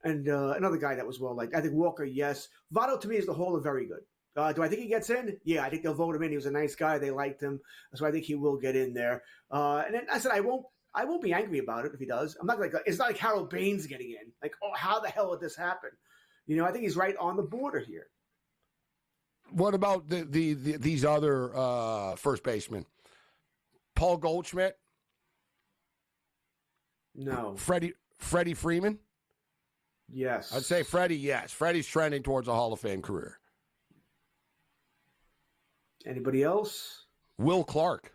and another guy that was well liked. I think Walker, yes. Votto, to me, is the whole of very good. Do I think he gets in? Yeah, I think they'll vote him in. He was a nice guy. They liked him. So I think he will get in there. And then I said I won't be angry about it if he does. I'm not it's not like Harold Baines getting in. Like, oh, how the hell did this happen? I think he's right on the border here. What about these other first basemen? Paul Goldschmidt? No. Freddie Freeman? Yes. I'd say Freddie, yes. Freddie's trending towards a Hall of Fame career. Anybody else? Will Clark.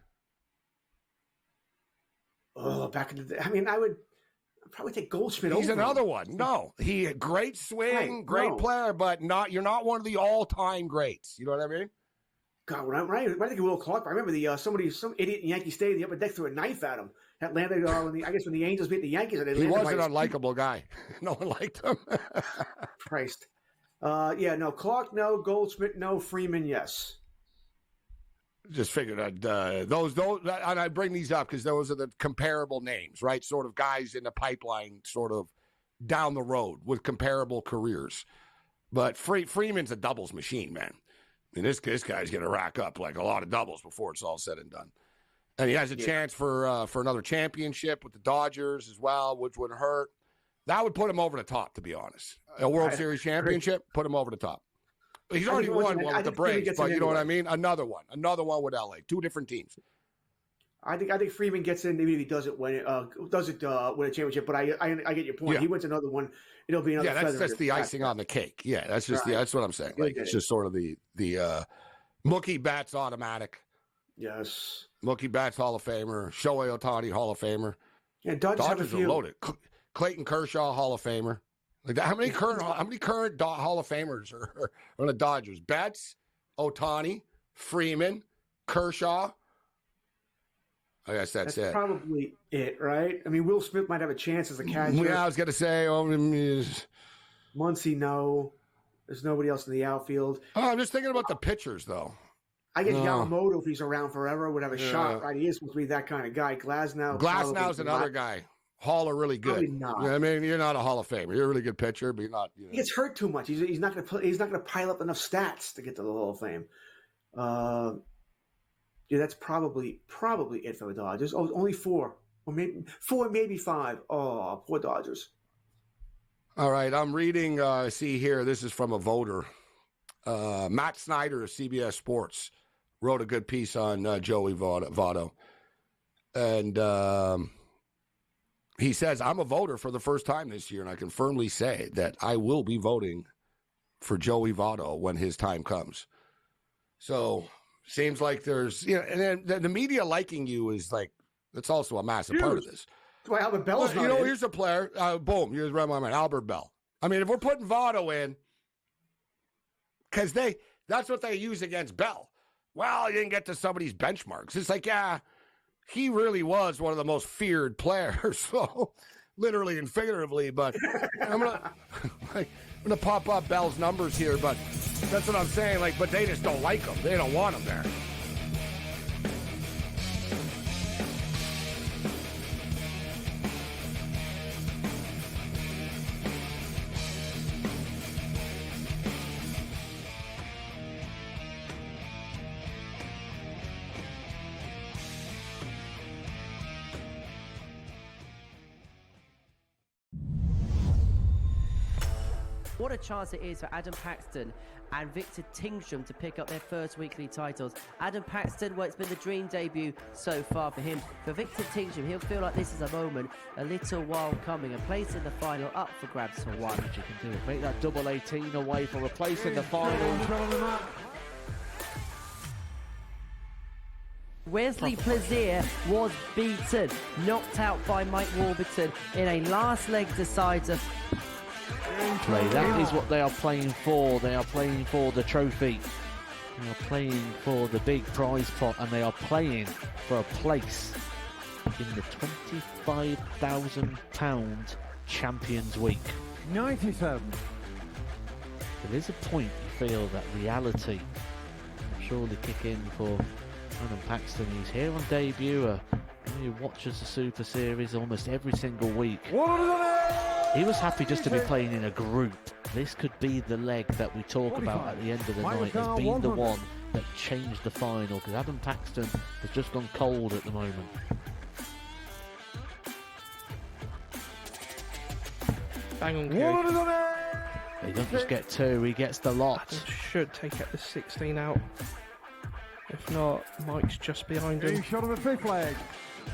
Oh, back in the day. I mean, I'd probably take Goldschmidt over. He's another one. No, great swing, great player, but you're not one of the all-time greats. You know what I mean? God, when I think of Will Clark, I remember some idiot in Yankee Stadium, the upper deck threw a knife at him. That landed when the Angels beat the Yankees. And he was an unlikable guy. No one liked him. Christ. No, Clark, no. Goldschmidt, no. Freeman, yes. Just figured those, and I bring these up because those are the comparable names, right? Sort of guys in the pipeline, sort of down the road with comparable careers. But Freeman's a doubles machine, man. I mean, this guy's going to rack up like a lot of doubles before it's all said and done. And he has a chance for another championship with the Dodgers as well, which would hurt. That would put him over the top, to be honest. A World Series championship, put him over the top. He's already won one with the Braves, but you know what I mean? Another one with LA. 2 different teams. I think Freeman gets in. Maybe he doesn't win a championship, but I get your point. Yeah. He wins another one. It'll be another. Yeah, that's just the icing on the cake. Yeah, that's just that's what I'm saying. Like, it's just sort of the Mookie Betts automatic. Yes. Mookie Betts Hall of Famer. Shohei Ohtani Hall of Famer. Yeah, Dodgers have a Dodgers are few. loaded. Clayton Kershaw, Hall of Famer. Like that, how many current Hall of Famers are on the Dodgers? Betts, Ohtani, Freeman, Kershaw. I guess that's it. Probably it, right? I mean, Will Smith might have a chance as a catcher. Yeah, I was gonna say. Muncy, no. There's nobody else in the outfield. Oh, I'm just thinking about the pitchers, though. I guess Yamamoto, if he's around forever, would have a shot, right? He is supposed to be that kind of guy. Glasnow's another guy. Hall are really good. Probably not. I mean, you're not a Hall of Famer. You're a really good pitcher, but you're not. You know. He gets hurt too much. He's not going to play. He's not going to pile up enough stats to get to the Hall of Fame. Yeah, that's probably it for the Dodgers. Oh, only 4, or maybe 5. Oh, poor Dodgers. All right, I'm reading. See here, this is from a voter. Matt Snyder of CBS Sports wrote a good piece on Joey Votto, and he says, "I'm a voter for the first time this year, and I can firmly say that I will be voting for Joey Votto when his time comes." So seems like there's, and then the media liking you is like, that's also a massive part of this. That's why Albert Bell is not in. Here's a player. Boom, you just read my mind. Albert Bell. I mean, if we're putting Votto in, because that's what they use against Bell. Well, you didn't get to somebody's benchmarks. It's like, yeah, he really was one of the most feared players. So, literally and figuratively. But I'm gonna pop up Bell's numbers here. But that's what I'm saying. Like, but they just don't like him. They don't want him there. What a chance it is for Adam Paxton and Victor Tingstrom to pick up their first weekly titles. Adam Paxton, well, it's been the dream debut so far for him. For Victor Tingstrom, he'll feel like this is a moment a little while coming. A place in the final up for grabs for one. You can do it. Make that double 18 away for a place in the final. Wesley Plaisir was beaten, knocked out by Mike Warburton in a last leg decider. Play. That is what they are playing for. They are playing for the trophy. They are playing for the big prize pot, and they are playing for a place in the £25,000 Champions Week. 97. There is a point you feel that reality will surely kick in for Adam Paxton. He's here on debut. He watches the Super Series almost every single week. He was happy just to be playing in a group. This could be the leg that we talk about at the end of the night as being the one that changed the final, because Adam Paxton has just gone cold at the moment. Bang on, He doesn't just get 2, he gets the lot. Adam should take out the 16 out. If not, Mike's just behind him. Shot on the 5th leg.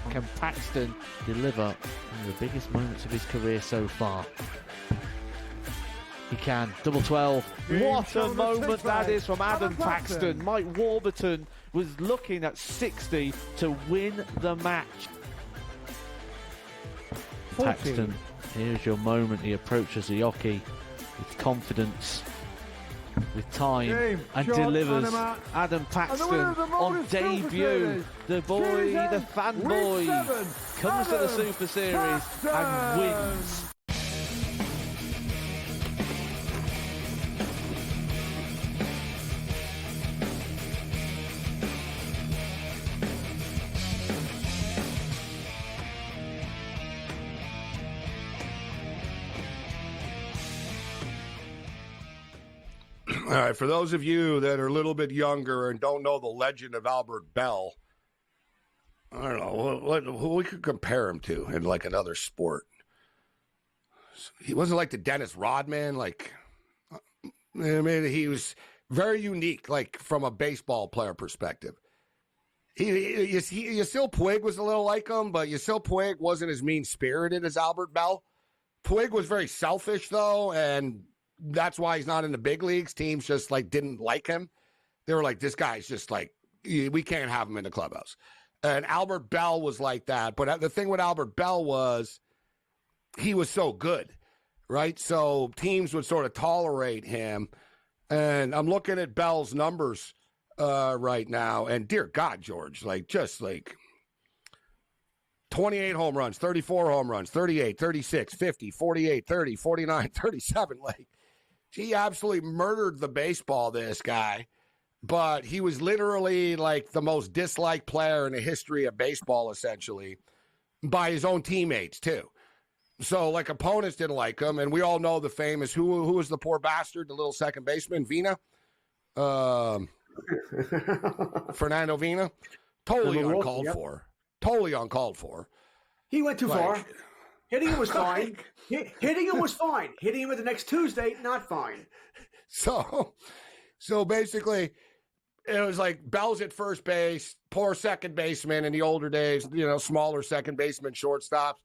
Can Paxton deliver one of the biggest moments of his career so far? He can. Double 12. What a moment that is from Adam Paxton. Mike Warburton was looking at 60 to win the match. Paxton, here's your moment. He approaches the hockey with confidence, with time, and delivers. Adam Paxton on debut. The boy, the fanboy, comes to the Super Series and wins. All right, for those of you that are a little bit younger and don't know the legend of Albert Bell, I don't know who we could compare him to in like another sport. He wasn't like the Dennis Rodman. Like, I mean, he was very unique, like from a baseball player perspective. Yasiel Puig was a little like him, but Yasiel Puig wasn't as mean-spirited as Albert Bell. Puig was very selfish, though, and that's why he's not in the big leagues. Teams just like didn't like him. They were like, this guy's just like, we can't have him in the clubhouse. And Albert Bell was like that. But the thing with Albert Bell was he was so good, right? So teams would sort of tolerate him. And I'm looking at Bell's numbers right now. And dear God, George, like just like 28 home runs, 34 home runs, 38, 36, 50, 48, 30, 49, 37. Like, he absolutely murdered the baseball, this guy. But he was literally like the most disliked player in the history of baseball, essentially, by his own teammates, too. So, like, opponents didn't like him. And we all know the famous, who was the poor bastard, the little second baseman, Vina? Fernando Vina? Totally uncalled for. Totally uncalled for. He went too far. Hitting him was fine. Hitting him was fine. Hitting him the next Tuesday, not fine. So basically, it was like Bell's at first base, poor second baseman in the older days, smaller second baseman, shortstops.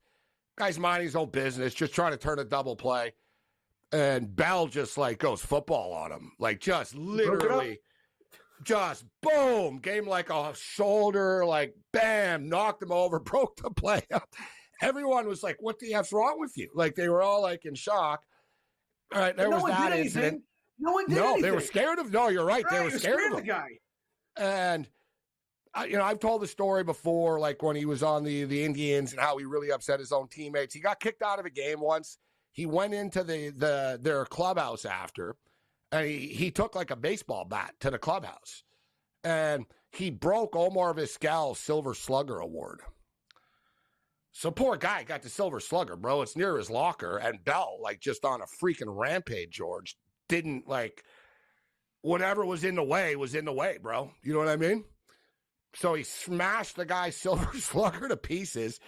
Guy's minding his own business, just trying to turn a double play. And Bell just like goes football on him. Like just literally, just boom, gave him like a shoulder, like bam, knocked him over, broke the play up. Everyone was like, what the F's wrong with you? Like they were all like in shock. All right, there was that incident. No one did anything. They were scared of. No, you're right. They were scared of the guy. And I've told the story before, like when he was on the Indians and how he really upset his own teammates. He got kicked out of a game once. He went into their clubhouse after, and he took like a baseball bat to the clubhouse, and he broke Omar Vizquel's Silver Slugger award. So poor guy got the Silver Slugger, bro. It's near his locker, and Bell, like just on a freaking rampage, George. Didn't like whatever was in the way, bro. You know what I mean? So he smashed the guy's Silver Slugger to pieces.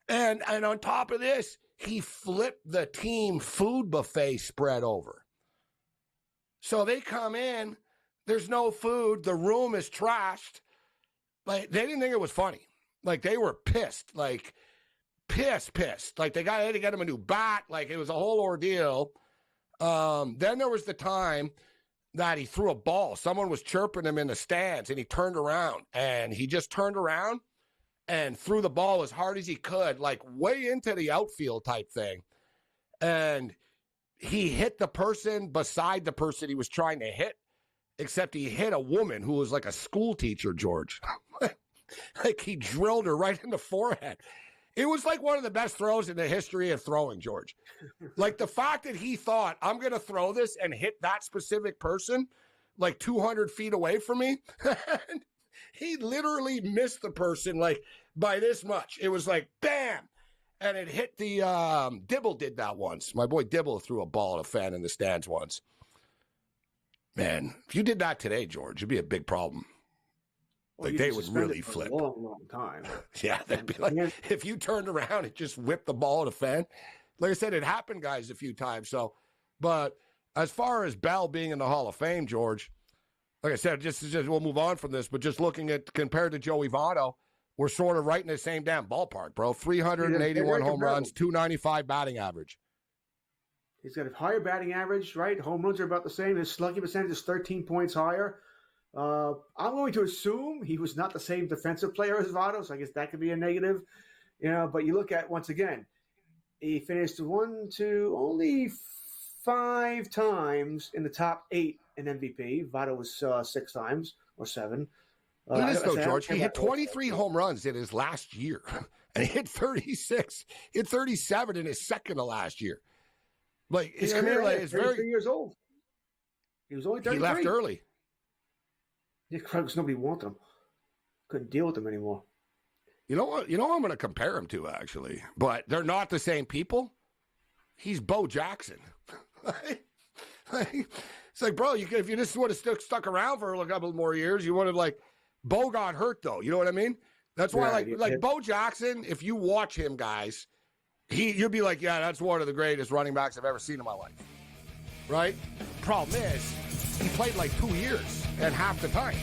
And on top of this, he flipped the team food buffet spread over. So they come in, there's no food, the room is trashed. Like they didn't think it was funny. Like they were pissed. Like pissed. Like they had to get him a new bat. Like it was a whole ordeal. Then there was the time that he threw a ball. Someone was chirping him in the stands, and he turned around. And he just turned around and threw the ball as hard as he could, like way into the outfield type thing. And he hit the person beside the person he was trying to hit, except he hit a woman who was like a school teacher, George. Like he drilled her right in the forehead. It was like one of the best throws in the history of throwing, George. Like the fact that he thought, I'm going to throw this and hit that specific person like 200 feet away from me. He literally missed the person like by this much. It was like, bam. And it hit the, Dibble did that once. My boy Dibble threw a ball at a fan in the stands once. Man, if you did that today, George, it'd be a big problem. Like they would really flip. A long time. Yeah, they'd be like, if you turned around and just whipped the ball at a fan. Like I said, it happened, guys, a few times. So, but as far as Bell being in the Hall of Fame, George, like I said, just we'll move on from this. But just looking at compared to Joey Votto, we're sort of right in the same damn ballpark, bro. 381 home runs, 295 batting average. He's got a higher batting average, right? Home runs are about the same. His slugging percentage is 13 points higher. I'm going to assume he was not the same defensive player as Votto, so I guess that could be a negative. But you look at, once again, he finished only 5 times in the top 8 in MVP. Votto was 6 times or 7. Look at this, though, George. He hit 23 home runs in his last year, and he hit 36. He hit 37 in his second to last year. Like his career, like, it's 33 years old. He was only 33. He left early. Yeah, because nobody wanted him. Couldn't deal with him anymore. You know what? You know what I'm going to compare him to, actually. But they're not the same people. He's Bo Jackson. It's like, bro, if you just would have stuck around for a couple more years, you would have, like, Bo got hurt, though. You know what I mean? That's why, Bo Jackson, if you watch him, guys, you'll be like, yeah, that's one of the greatest running backs I've ever seen in my life. Right? Problem is, he played like 2 years and half the time.